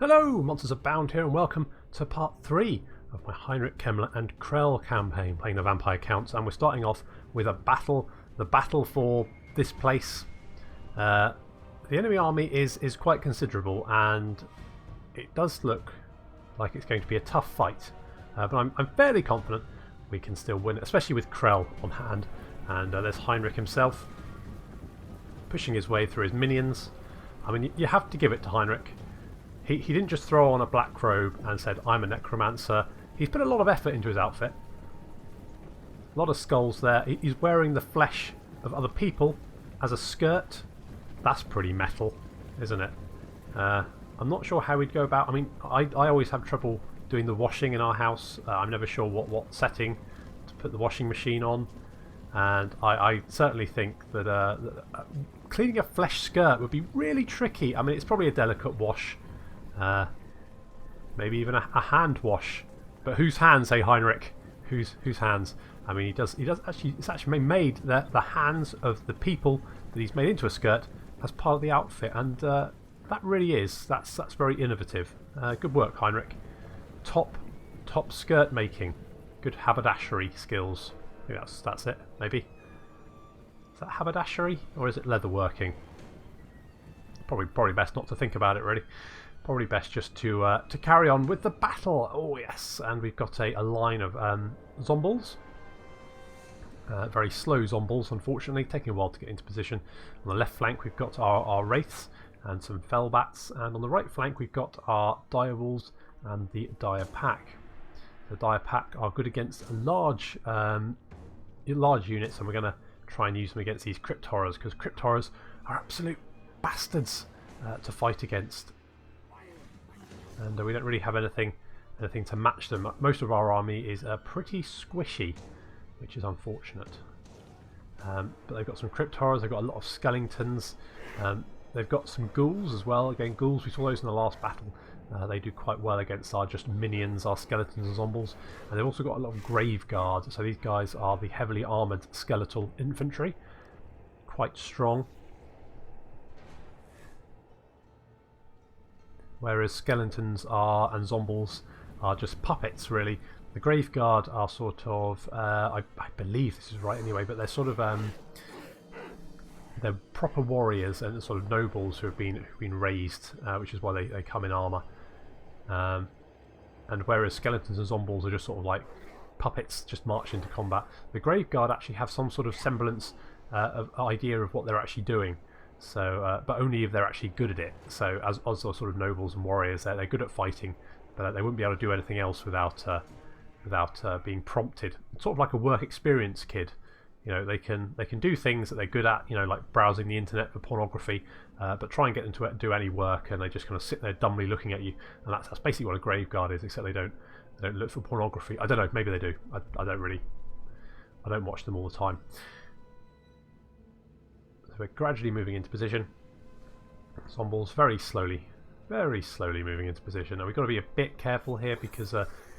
Hello, Monsters Abound here, and welcome to part 3 of my Heinrich, Kemmler and Krell campaign, playing the vampire counts. And we're starting off with a battle, the battle for this place. The enemy army is quite considerable, and it does look like it's going to be a tough fight. But I'm fairly confident we can still win, especially with Krell on hand. And there's Heinrich himself, pushing his way through his minions. I mean, you have to give it to Heinrich. He didn't just throw on a black robe and said, I'm a necromancer. He's put a lot of effort into his outfit. A lot of skulls there. He's wearing the flesh of other people as a skirt. That's pretty metal, isn't it? I'm not sure how we'd go about... I mean, I always have trouble doing the washing in our house. I'm never sure what setting to put the washing machine on. And I certainly think that cleaning a flesh skirt would be really tricky. I mean, it's probably a delicate wash. Maybe even a hand wash, but whose hands, hey Heinrich? Whose hands? I mean, he does actually. It's actually made the hands of the people that he's made into a skirt as part of the outfit, and that really is that's very innovative. Good work, Heinrich. Top skirt making. Good haberdashery skills. I think that's it. Maybe is that haberdashery or is it leatherworking? Probably best not to think about it really. Probably best just to carry on with the battle. Oh yes, and we've got a line of zombies. Very slow zombies, unfortunately, taking a while to get into position. On the left flank we've got our wraiths and some fellbats, and on the right flank we've got our direwolves and the dire pack. The dire pack are good against large units, and we're going to try and use them against these crypt horrors, because crypt horrors are absolute bastards to fight against. And we don't really have anything to match them. Most of our army is pretty squishy, which is unfortunate. But they've got some crypt horrors, they've got a lot of skeletons, they've got some ghouls as well. Again, ghouls, we saw those in the last battle. They do quite well against our just minions, our skeletons and zombies. And they've also got a lot of grave guards, so these guys are the heavily armoured skeletal infantry. Quite strong. Whereas skeletons and zombies are just puppets, really. The grave guard are sort of, I believe this is right anyway, but they're sort of they're proper warriors and sort of nobles who have been raised, which is why they come in armour. And whereas skeletons and zombies are just sort of like puppets, just march into combat, the grave guard actually have some sort of semblance of idea of what they're actually doing. So, but only if they're actually good at it. So, as sort of nobles and warriors, they're good at fighting, but they wouldn't be able to do anything else without being prompted. It's sort of like a work experience kid. You know, they can do things that they're good at. You know, like browsing the internet for pornography. But try and get them to do any work, and they just kind of sit there dumbly looking at you. And that's basically what a grave guard is, except they don't look for pornography. I don't know. Maybe they do. I don't watch them all the time. We're gradually moving into position. Zombies very slowly moving into position. Now we've got to be a bit careful here because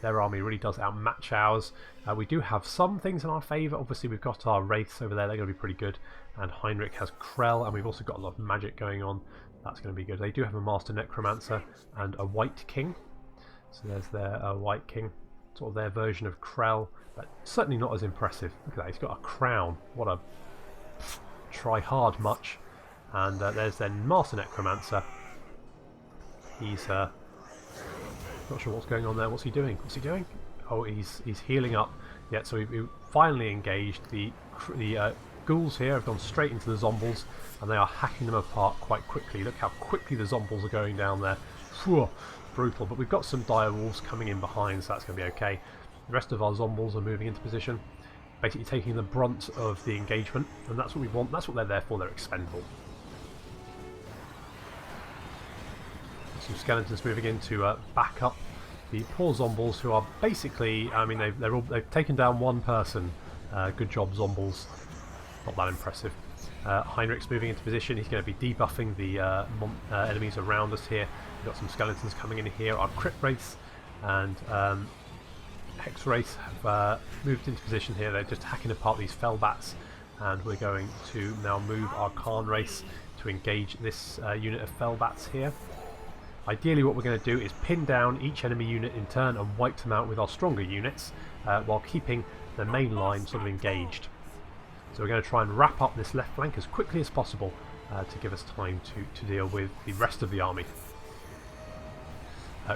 their army really does outmatch ours. We do have some things in our favour. Obviously we've got our wraiths over there, they're going to be pretty good. And Heinrich has Krell, and we've also got a lot of magic going on. That's going to be good. They do have a master necromancer and a white king. So there's their white king, sort of their version of Krell, but certainly not as impressive. Look at that, he's got a crown. What a... try hard much. And there's then Master Necromancer. He's not sure what's going on there. What's he doing? Oh, he's healing up. Yeah, so we finally engaged. The ghouls here have gone straight into the zombies, and they are hacking them apart quite quickly. Look how quickly the zombies are going down there. Phew, brutal. But we've got some dire wolves coming in behind, so that's going to be okay. The rest of our zombies are moving into position, basically taking the brunt of the engagement, and that's what we want. That's what they're there for. They're expendable. Some skeletons moving in to back up the poor zombies, who are basically, I mean, they've taken down one person. Good job, zombies. Not that impressive. Heinrich's moving into position. He's going to be debuffing the enemies around us here. We've got some skeletons coming in here. Our crypt wraiths and Hex Wraith have moved into position here. They're just hacking apart these fellbats, and we're going to now move our Khan race to engage this unit of fellbats here. Ideally what we're going to do is pin down each enemy unit in turn and wipe them out with our stronger units while keeping the main line sort of engaged. So we're going to try and wrap up this left flank as quickly as possible to give us time to deal with the rest of the army.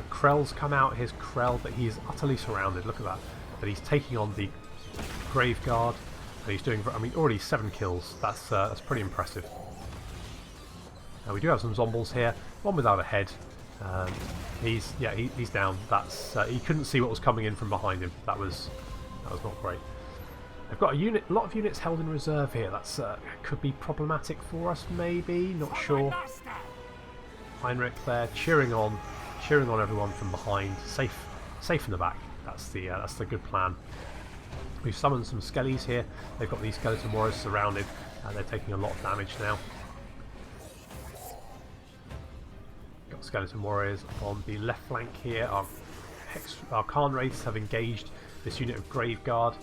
Krell's come out. Here's Krell, but he's utterly surrounded. Look at that. But he's taking on the Grave Guard. And he's doing, I mean, already 7 kills. That's pretty impressive. We do have some zombies here. One without a head. He's down. That's he couldn't see what was coming in from behind him. That was not great. They've got a lot of units held in reserve here. That's could be problematic for us, maybe. Not sure. Heinrich there cheering on everyone from behind. Safe in the back. That's the good plan. We've summoned some skellies here. They've got these skeleton warriors surrounded, and they're taking a lot of damage now. Got skeleton warriors on the left flank here. Our Khan wraiths have engaged this unit of Grave Guard.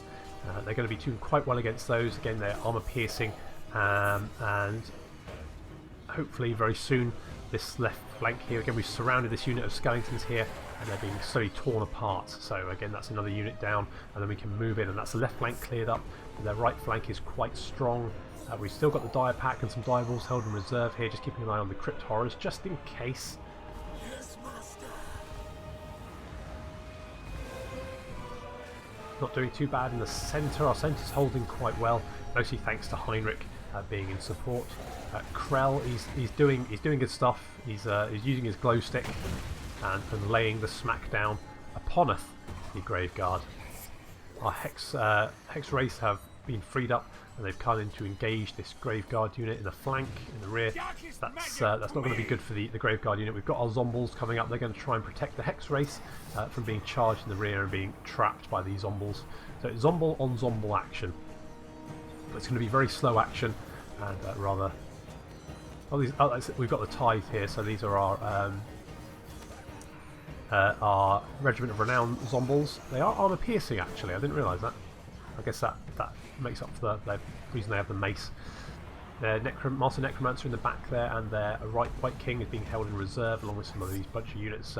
They're going to be doing quite well against those. Again, they're armor piercing, and hopefully very soon this left flank here. Again, we've surrounded this unit of skeletons here, and they're being slowly torn apart. So again, that's another unit down, and then we can move in, and that's the left flank cleared up. And their right flank is quite strong. We've still got the dire pack and some dire wolves held in reserve here, just keeping an eye on the crypt horrors just in case. Not doing too bad in the centre. Our centre's holding quite well, mostly thanks to Heinrich being in support. Krell, he's doing good stuff. He's using his glow stick and laying the smack down uponeth the Grave Guard. Our Hex Wraiths have been freed up, and they've come in to engage this Grave Guard unit in the flank, in the rear. That's not going to be good for the Grave Guard unit. We've got our Zombies coming up. They're going to try and protect the Hex Wraiths from being charged in the rear and being trapped by these Zombies. So it's Zombie on Zombie action. But it's going to be very slow action and rather... we've got the Tithe here, so these are our Regiment of Renown Zombies. They are armor piercing, actually. I didn't realise that. I guess that makes up for the reason they have the mace. Their Master Necromancer in the back there, and their White King is being held in reserve along with some of these bunch of units.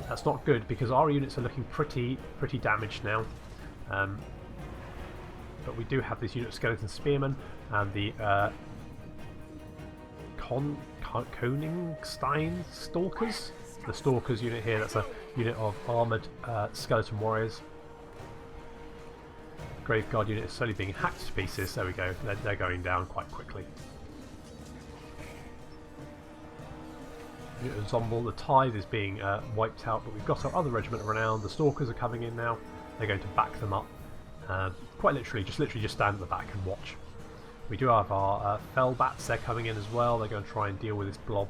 That's not good because our units are looking pretty damaged now. But we do have this unit of Skeleton Spearmen and the Koningstein Stalkers. The Stalkers unit here, that's a unit of armoured skeleton warriors. Grave Guard unit is slowly being hacked to pieces. There we go, they're going down quite quickly. Unit of Zombie, the Tithe is being wiped out, but we've got our other Regiment of Renown. The Stalkers are coming in now. They're going to back them up. Quite literally just stand at the back and watch. We do have our Fellbats, they're coming in as well. They're going to try and deal with this blob.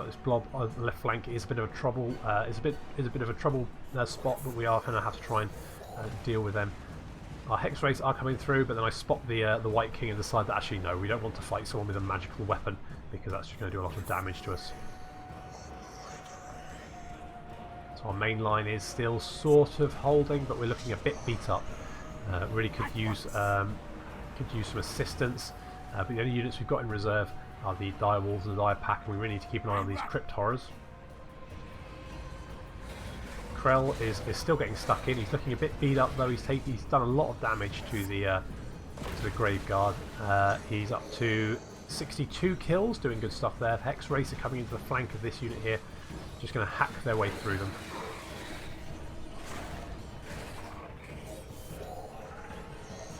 This blob on the left flank is a bit of a trouble. Is a bit of a trouble spot, but we are going to have to try and deal with them. Our Hex Wraiths are coming through, but then I spot the White King and decide that actually no, we don't want to fight someone with a magical weapon because that's just going to do a lot of damage to us. So our main line is still sort of holding, but we're looking a bit beat up. Really could use some assistance, but the only units we've got in reserve are the dire wolves and the dire pack, and we really need to keep an eye on these crypt horrors. Krell is still getting stuck in. He's looking a bit beat up though. He's done a lot of damage to the Grave Guard. He's up to 62 kills, doing good stuff there. Hex Wraiths are coming into the flank of this unit here, just going to hack their way through them.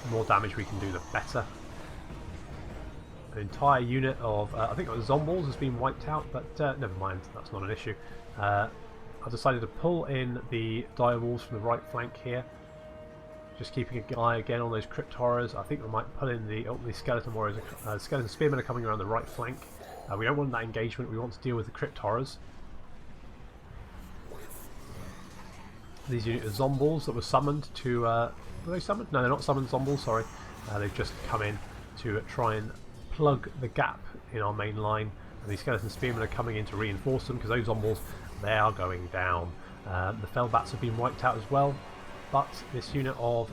The more damage we can do, the better. An entire unit of, I think it was Zombies has been wiped out, but never mind, that's not an issue. I've decided to pull in the dire wolves from the right flank here. Just keeping an eye again on those crypt horrors. I think we might pull in the skeleton warriors. Skeleton spearmen are coming around the right flank. We don't want that engagement, we want to deal with the crypt horrors. These unit of Zombies that were summoned to... were they summoned? No, they're not summoned Zombies, sorry. They've just come in to try and plug the gap in our main line. And these skeleton spearmen are coming in to reinforce them because those Zombies, they are going down. The Fellbats have been wiped out as well, but this unit of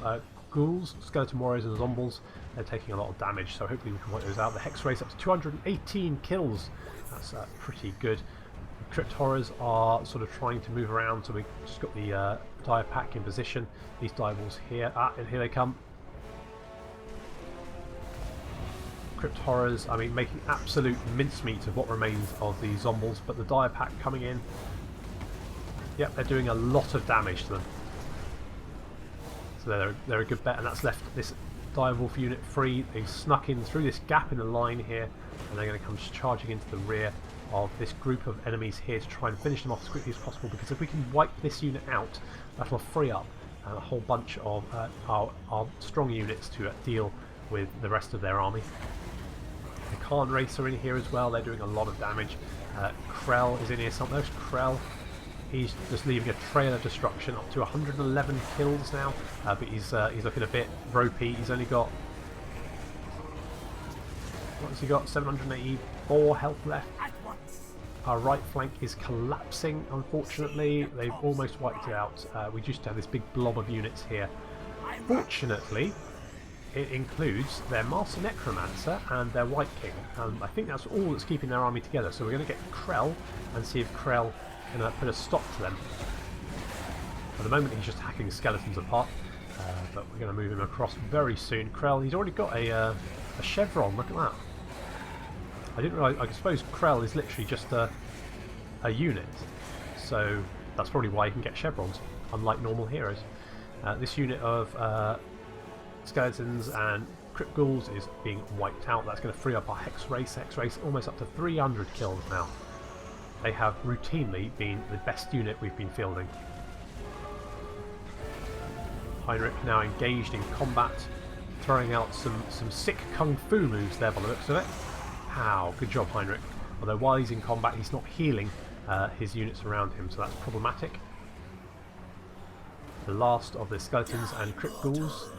ghouls, skeleton warriors and Zombies, they're taking a lot of damage, so hopefully we can wipe those out. The Hex Wraiths up to 218 kills. That's pretty good. Crypt Horrors are sort of trying to move around, so we've just got the dire pack in position. These dire wolves here, and here they come. Crypt Horrors, I mean, making absolute mincemeat of what remains of the zombies, but the dire pack coming in. Yep, they're doing a lot of damage to them. So they're a good bet, and that's left this dire wolf unit free. They've snuck in through this gap in the line here, and they're going to come charging into the rear of this group of enemies here to try and finish them off as quickly as possible, because if we can wipe this unit out, that will free up a whole bunch of our strong units to deal with the rest of their army. The Khan Racer in here as well, they're doing a lot of damage. Krell is in here somewhere. There's Krell. He's just leaving a trail of destruction, up to 111 kills now, but he's looking a bit ropey. He's only got, what has he got? 784 health left. Our right flank is collapsing, unfortunately. They've almost wiped it out. We used to have this big blob of units here. Fortunately, it includes their Master Necromancer and their White King. I think that's all that's keeping their army together. So we're going to get Krell and see if Krell can put a stop to them. At the moment, he's just hacking skeletons apart, but we're going to move him across very soon. Krell, he's already got a chevron. Look at that. I didn't realise. I suppose Krell is literally just a unit, so that's probably why he can get chevrons, unlike normal heroes. This unit of skeletons and crypt ghouls is being wiped out. That's going to free up our Hex Race. Hex Race almost up to 300 kills now. They have routinely been the best unit we've been fielding. Heinrich now engaged in combat, throwing out some sick kung fu moves there by the looks of it. Pow, good job Heinrich. Although while he's in combat he's not healing his units around him, so that's problematic. The last of the skeletons and crypt ghouls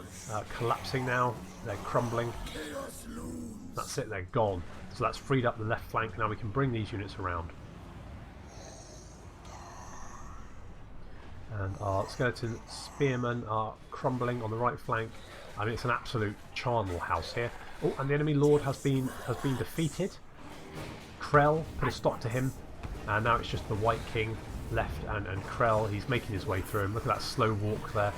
collapsing now. They're crumbling. That's it, they're gone. So that's freed up the left flank. Now we can bring these units around. And our skeleton spearmen are crumbling on the right flank. I mean, it's an absolute charnel house here. Oh, and the enemy lord has been defeated. Krell put a stop to him, and now it's just the White King left, and Krell, he's making his way through him. Look at that slow walk there.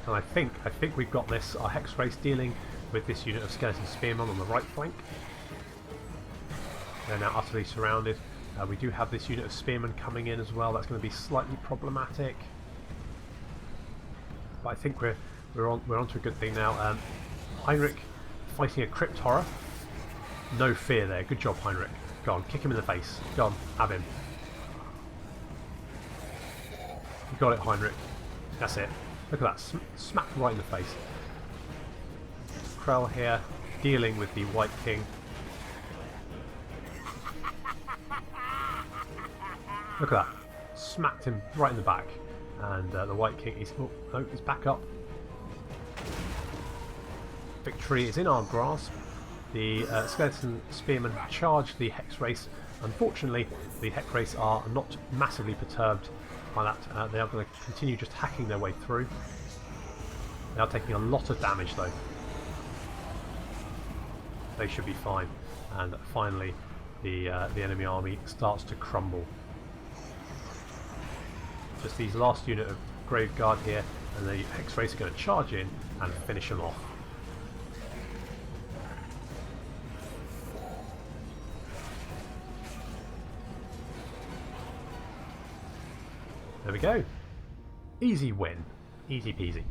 And I think we've got this. Our Hex Race dealing with this unit of skeleton spearmen on the right flank. They're now utterly surrounded. We do have this unit of spearmen coming in as well. That's going to be slightly problematic, but I think we're onto a good thing now. Heinrich fighting a crypt horror. No fear there. Good job, Heinrich. Go on, kick him in the face. Go on, have him. You got it, Heinrich. That's it. Look at that. Smacked right in the face. Krell here dealing with the White King. Look at that. Smacked him right in the back. And the White King is... Oh, no, he's back up. Victory is in our grasp. The skeleton spearmen charge the Hex Race. Unfortunately, the Hex Race are not massively perturbed by that. They are going to continue just hacking their way through. They are taking a lot of damage though. They should be fine. And finally, the enemy army starts to crumble. Just these last unit of Grave Guard here, and the Hex Race are going to charge in and finish them off. There we go. Easy win. Easy peasy.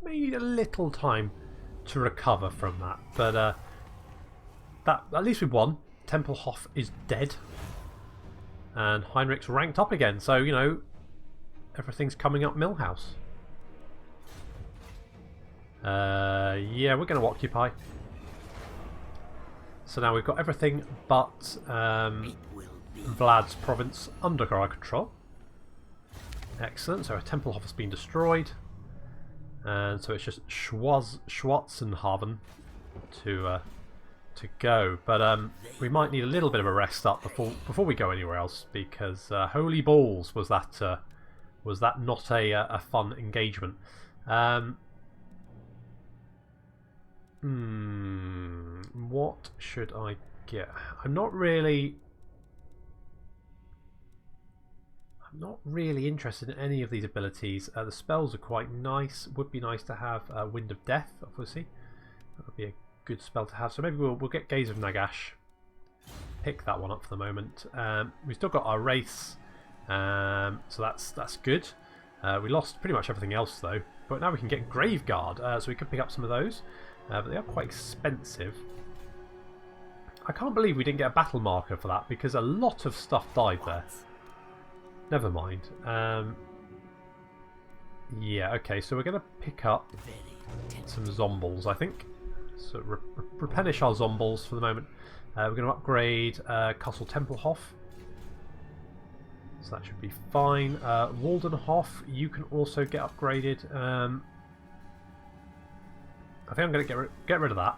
May need a little time to recover from that, but that at least we won. Temple Hof is dead, and Heinrich's ranked up again. So you know, everything's coming up Millhouse. Yeah, we're going to occupy. So now we've got everything but Vlad's province under our control. Excellent. So our Temple Hof has been destroyed. And so it's just Schwarzenhaven to go. But we might need a little bit of a rest up before we go anywhere else, because holy balls, was that not a fun engagement. What should I get? I'm not really interested in any of these abilities. The spells are quite nice. Would be nice to have Wind of Death, obviously. That would be a good spell to have. So maybe we'll get Gaze of Nagash. Pick that one up for the moment. We've still got our race, so that's good. We lost pretty much everything else though, but now we can get Graveguard, so we could pick up some of those. But they are quite expensive. I can't believe we didn't get a battle marker for that, because a lot of stuff died there. Never mind. Yeah, okay, so we're going to pick up some Zombles, I think. So replenish our Zombles for the moment. We're going to upgrade Castle Temple Hof. So that should be fine. Waldenhof, you can also get upgraded. I think I'm going to get rid of that.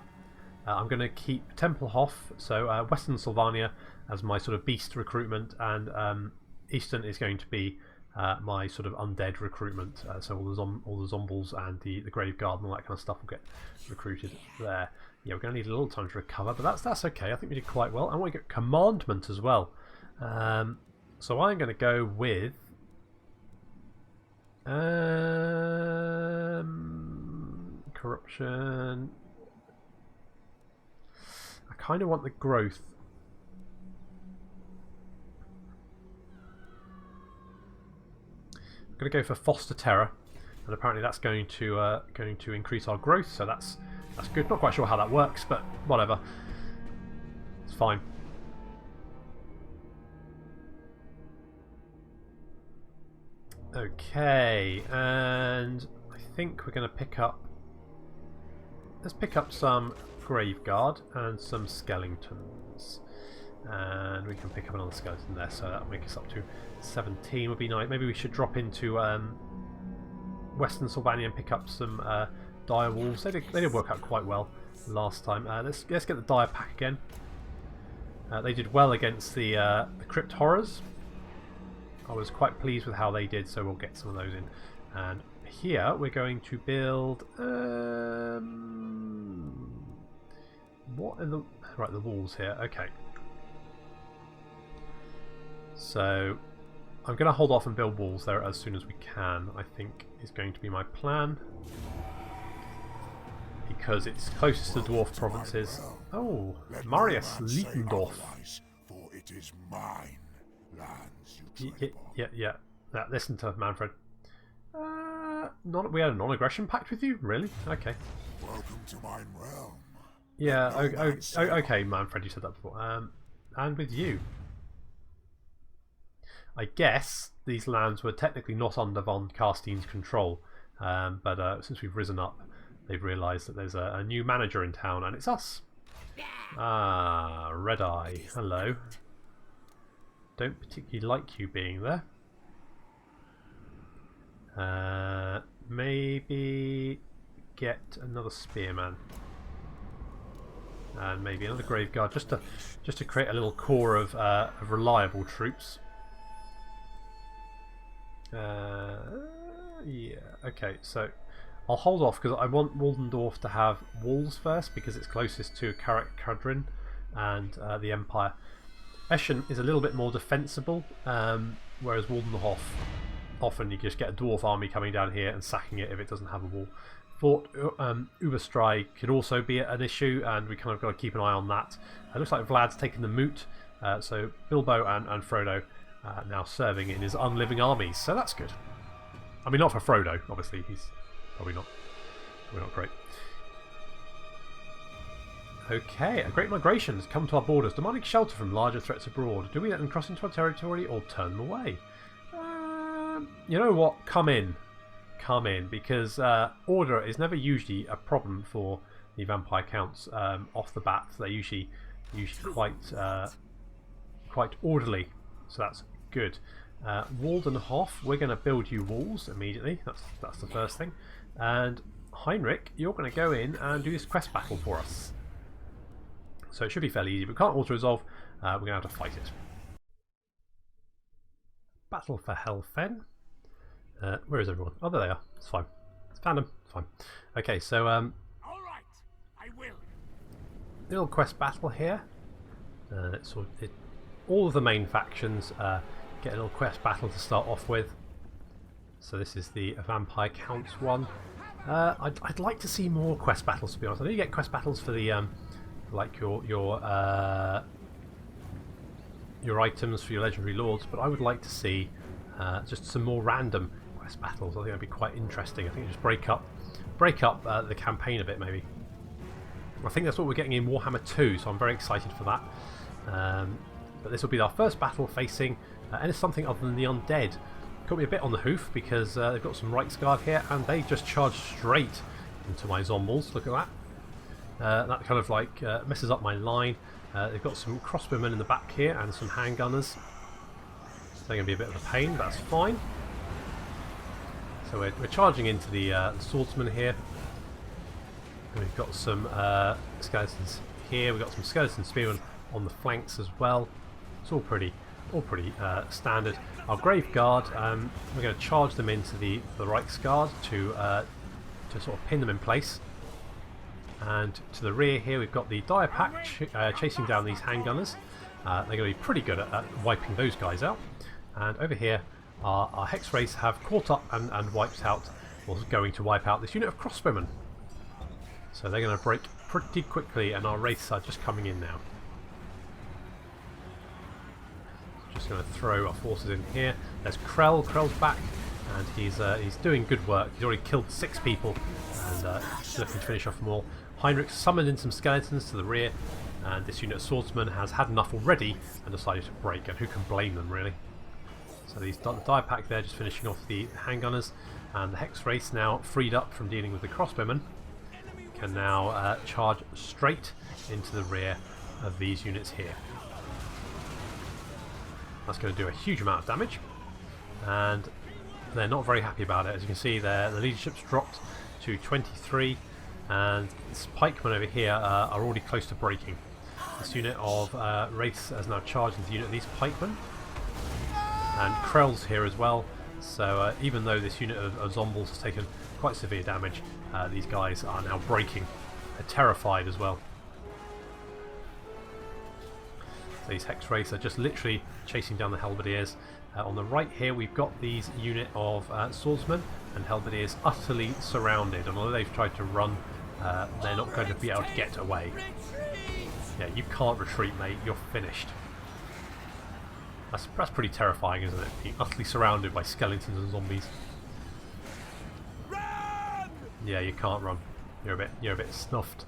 I'm going to keep Temple Hof, so Western Sylvania as my sort of beast recruitment, and Eastern is going to be my sort of undead recruitment. So all the Zombles and the Graveguard and all that kind of stuff will get recruited there. Yeah, we're going to need a little time to recover, but that's okay. I think we did quite well. I want to get Commandment as well. So I'm going to go with Corruption. I kind of want the growth. I'm going to go for Foster Terror, and apparently that's going to increase our growth. So that's good. Not quite sure how that works, but whatever. It's fine. Okay, and I think we're going to pick up. Let's pick up some Graveguard and some Skeletons, and we can pick up another skeleton there, so that'll make us up to 17. Would be nice. Maybe we should drop into Western Sylvania and pick up some dire wolves. They did work out quite well last time. Let's get the dire pack again. They did well against the Crypt Horrors. I was quite pleased with how they did, so we'll get some of those in. And here we're going to build what are the walls here? Okay, so I'm going to hold off and build walls there as soon as we can. I think is going to be my plan, because it's closest to the dwarf provinces. Oh, Marius Lietendorf. For it is mine lands you Yeah. Listen to Manfred. We had a non-aggression pact with you? Really? Okay. Welcome to my realm. Yeah, okay, Manfred, you said that before. And with you. I guess these lands were technically not under von Karstein's control, but since we've risen up, they've realised that there's a new manager in town, and it's us. Ah, Red Eye. Hello. Don't particularly like you being there. Maybe get another spearman, and maybe another Graveguard, just to create a little core of reliable troops. Yeah. Okay. So I'll hold off because I want Waldendorf to have walls first, because it's closest to Karak-Kadrin and the Empire. Eschen is a little bit more defensible, whereas Waldenhof, often you just get a dwarf army coming down here and sacking it if it doesn't have a wall. Fort Uberstry could also be an issue, and we kind of got to keep an eye on that. It looks like Vlad's taken the moot, so Bilbo and Frodo now serving in his unliving armies, so that's good. I mean, not for Frodo, obviously, he's probably not great. Okay, a great migration has come to our borders, demanding shelter from larger threats abroad. Do we let them cross into our territory or turn them away? You know what? Come in. come in, because order is never usually a problem for the vampire counts off the bat. They're usually quite orderly, so that's good. Walden Hof, we're going to build you walls immediately. That's the first thing. And Heinrich, you're going to go in and do this quest battle for us. So it should be fairly easy. But we can't auto-resolve. We're going to have to fight it. Battle for Helfen. Where is everyone? Oh, there they are. It's fine. Found them. It's fine. Okay, so All right, I will. Little quest battle here. All of the main factions get a little quest battle to start off with. So this is the Vampire Counts one. I'd like to see more quest battles, to be honest. I know you get quest battles for the like your items for your legendary lords, but I would like to see just some more random quest battles. I think that'd be quite interesting. I think just break up the campaign a bit, maybe. I think that's what we're getting in Warhammer 2, so I'm very excited for that. But this will be our first battle facing something other than the undead. Caught me a bit on the hoof because they've got some Reichsguard here, and they just charged straight into my zombies. Look at that. That kind of like messes up my line. They've got some crossbowmen in the back here and some handgunners. They're going to be a bit of a pain, but that's fine. So we're charging into the swordsman here. And we've got some skeletons here. We've got some skeleton spearmen on the flanks as well. It's all pretty standard. Our Grave Guard, we're going to charge them into the Reichsguard to sort of pin them in place. And to the rear here we've got the Dire Pack chasing down these handgunners. They're going to be pretty good at wiping those guys out. And over here our Hex Race have caught up and wiped out, or going to wipe out this unit of crossbowmen. So they're going to break pretty quickly, and our Wraiths are just coming in now. Just going to throw our forces in here. There's Krell. Krell's back, and he's doing good work. He's already killed 6 people, and he's looking to finish off them all. Heinrich summoned in some skeletons to the rear, and this unit of swordsmen has had enough already and decided to break, and who can blame them, really? So the Dire Pack there just finishing off the handgunners, and the Hex Race, now freed up from dealing with the crossbowmen, can now charge straight into the rear of these units here. That's going to do a huge amount of damage, and they're not very happy about it. As you can see there, the leadership's dropped to 23, and this pikemen over here are already close to breaking. This unit of Wraiths has now charged into the unit of these pikemen, and Krell's here as well. So even though this unit of zombies has taken quite severe damage, these guys are now breaking. They're terrified as well. So these Hex Race are just literally chasing down the Halberdiers. On the right here we've got these unit of swordsmen and Halberdiers utterly surrounded, and although they've tried to run, they're not going to be able to get away. Yeah, you can't retreat, mate, you're finished. That's pretty terrifying, isn't it? Being utterly surrounded by skeletons and zombies. Run! Yeah, you can't run. You're a bit snuffed.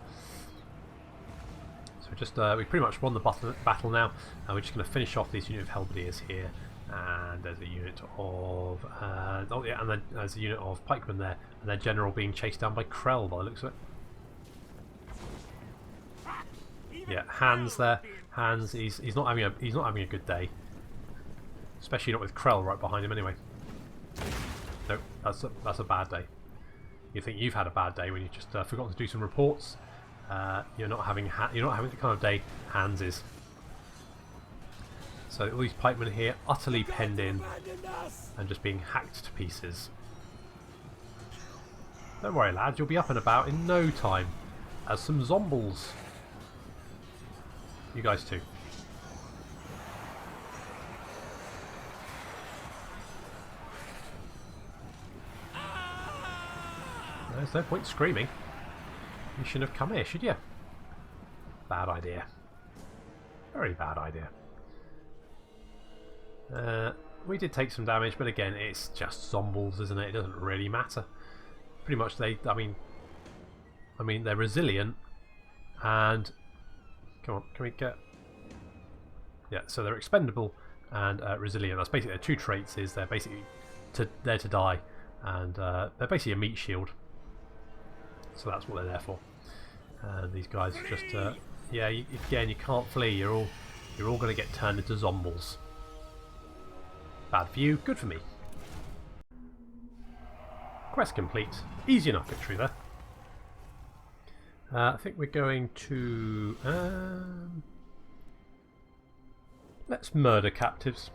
So just we pretty much won the battle now, and we're just going to finish off this unit of Halberdiers here. And there's a unit of oh yeah, and then there's a unit of pikemen there, and their general being chased down by Krell by the looks of it. Yeah, Hans there. Hans, he's not having a good day, especially not with Krell right behind him. Anyway, nope, that's a bad day. You think you've had a bad day when you just forgot to do some reports. You're not having the kind of day Hans is. So all these pikemen here utterly penned in and just being hacked to pieces. Don't worry, lads, you'll be up and about in no time as some zombies. You guys too. There's no point screaming. You shouldn't have come here, should you? Bad idea. Very bad idea. We did take some damage, but again, it's just zombies, isn't it? It doesn't really matter. Pretty much, I mean, they're resilient, and come on, can we get? Yeah, so they're expendable and resilient. That's basically their 2 traits. Is they're basically there to die, and they're basically a meat shield. So that's what they're there for. And these guys are just, yeah, again, you can't flee. You're all going to get turned into zombies. Bad for you, good for me. Quest complete. Easy enough victory there. I think we're going to... let's murder captives.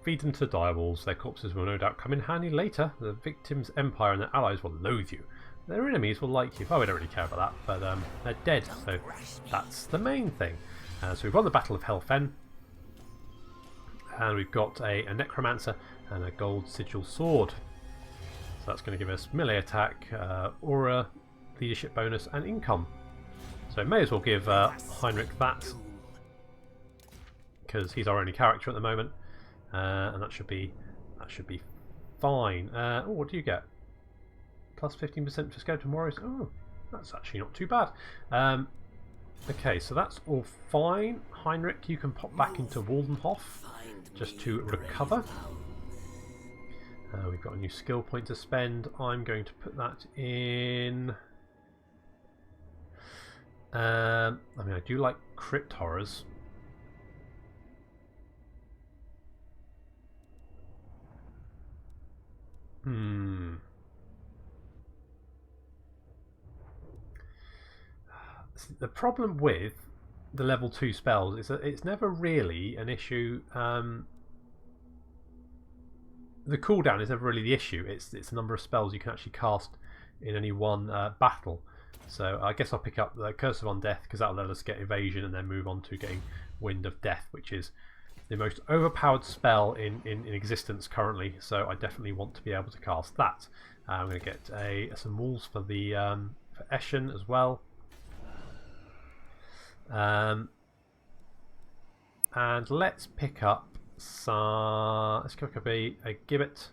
Feed them to the direwolves. Their corpses will no doubt come in handy later. The victim's empire and their allies will loathe you. Their enemies will like you. Oh, we don't really care about that, but they're dead, so that's the main thing. So we've won the Battle of Helfen. And we've got a necromancer and a gold sigil sword. So that's going to give us melee attack, aura, leadership bonus, and income. So may as well give Heinrich that, because he's our only character at the moment, and that should be fine. Oh, what do you get? Plus 15% for skeleton warriors. Oh, that's actually not too bad. Okay, so that's all fine. Heinrich, you can pop back into Waldenhof just to recover. We've got a new skill point to spend. I'm going to put that in. I mean, I do like crypt horrors. The problem with the level 2 spells is that it's never really an issue. The cooldown is never really the issue. It's the number of spells you can actually cast in any one battle. So I guess I'll pick up the Curse of Undeath, because that'll let us get evasion and then move on to getting Wind of Death, which is the most overpowered spell in existence currently. So I definitely want to be able to cast that. I'm going to get some walls for the for Eschen as well. And let's pick up some. Let's pick up a gibbet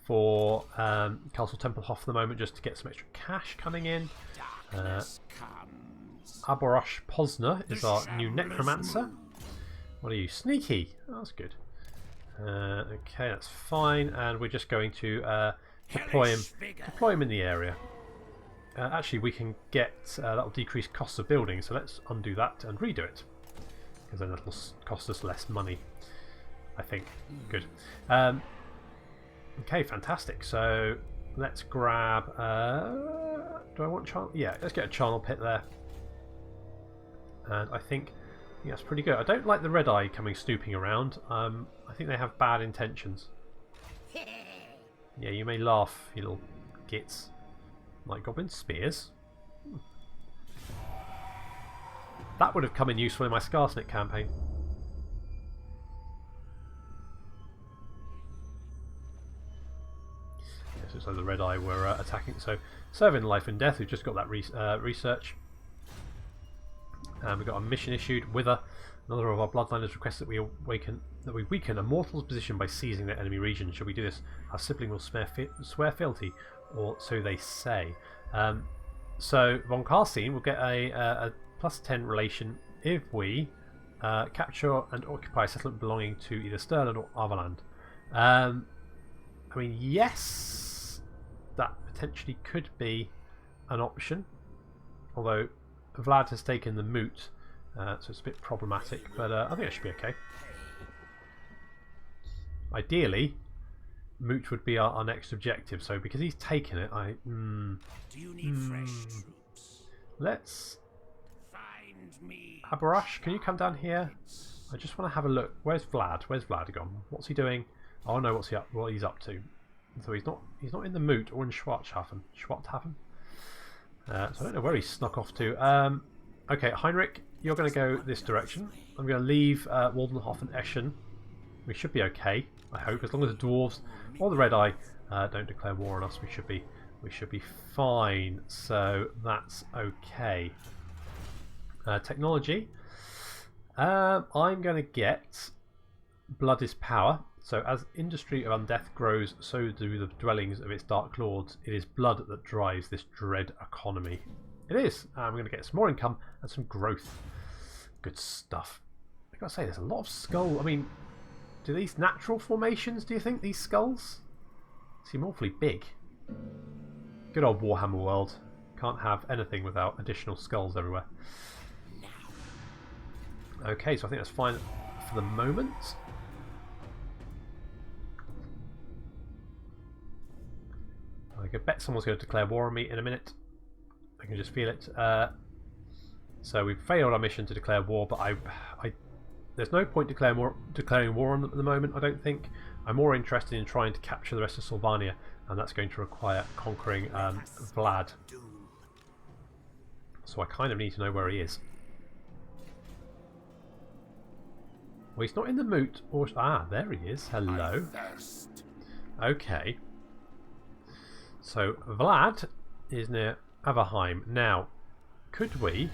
for Castle Temple Hof for the moment, just to get some extra cash coming in. Aborosh Posner is our new necromancer. What are you? Sneaky. Oh, that's good. Okay, that's fine, and we're just going to deploy him in the area. Actually, we can get that will decrease costs of building, so let's undo that and redo it, because then that'll cost us less money, I think. Good. Okay, fantastic. So let's grab. Do I want charnel? Yeah, let's get a charnel pit there, and I think that's pretty good. I don't like the red eye coming snooping around. I think they have bad intentions. Yeah, you may laugh, you little gits. Like goblin spears. That would have come in useful in my Skarsnik campaign. Yes, so the Red Eye were attacking. So serving life and death. We've just got that research. We've got a mission issued. Wither. Another of our bloodliners requests that we weaken a mortal's position by seizing their enemy region. Should we do this, our sibling will swear fealty, or so they say. So von Karstein will get a plus 10 relation if we capture and occupy a settlement belonging to either Stirland or Arvaland. I mean, yes, that potentially could be an option, although Vlad has taken the moot, so it's a bit problematic, but I think it should be okay. Ideally, moot would be our next objective, so because he's taken it, Do you need fresh troops? Let's... Find me. Abarash, can you come down here? I just want to have a look. Where's Vlad? Where's Vlad gone? What's he doing? Oh no, what he's up to. So he's not in the moot or in Schwarzhafen. So I don't know where he snuck off to. Okay, Heinrich, you're going to go this direction. I'm going to leave Waldenhof and Eschen. We should be okay, I hope, as long as the dwarves or the Red Eye don't declare war on us. We should be fine. So that's okay. Technology. I'm going to get Blood is Power. So as industry of undeath grows, so do the dwellings of its dark lords. It is blood that drives this dread economy. It is. I'm going to get some more income and some growth. Good stuff. I've got to say, there's a lot of skull. I mean, do these natural formations, do you think, these skulls? seem awfully big. Good old Warhammer world. Can't have anything without additional skulls everywhere. Okay, so I think that's fine for the moment. I could bet someone's going to declare war on me in a minute. I can just feel it. So we've failed our mission to declare war, but there's no point declaring war on them at the moment, I don't think. I'm more interested in trying to capture the rest of Sylvania, and that's going to require conquering Vlad. So I kind of need to know where he is. Well, he's not in the moot. Or there he is. Hello. Okay. So Vlad is near Averheim. Now, could we?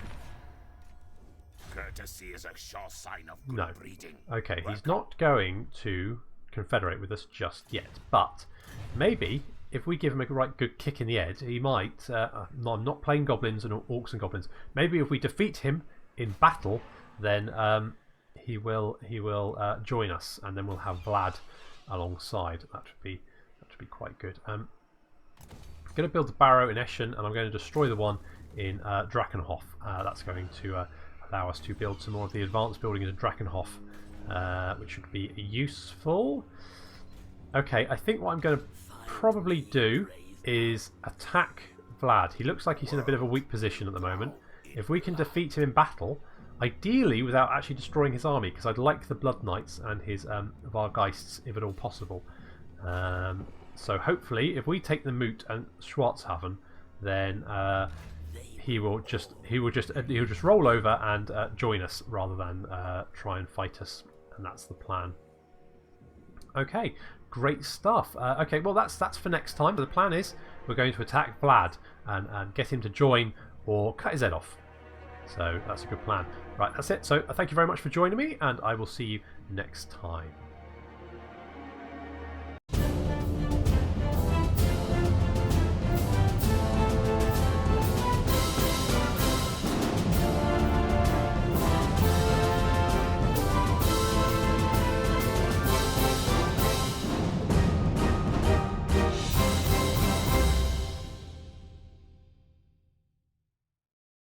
Courtesy is a sure sign of good breeding. Okay, he's not going to confederate with us just yet, but maybe if we give him a right good kick in the head, he might. No, I'm not playing goblins and orcs and goblins. Maybe if we defeat him in battle, then he will join us, and then we'll have Vlad alongside. That would be quite good. I'm going to build the barrow in Eschen, and I'm going to destroy the one in Drachenhof. That's going to allow us to build some more of the advanced building in Drachenhof, which would be useful. Okay, I think what I'm going to probably do is attack Vlad. He looks like he's in a bit of a weak position at the moment. If we can defeat him in battle, ideally without actually destroying his army, because I'd like the Blood Knights and his Vargeists if at all possible. So hopefully, if we take the Moot and Schwarzhaven, then he'll just roll over and join us rather than try and fight us, and that's the plan. Okay, great stuff. Okay, well that's for next time. The plan is we're going to attack Vlad and get him to join or cut his head off. So that's a good plan. Right, that's it. So thank you very much for joining me, and I will see you next time.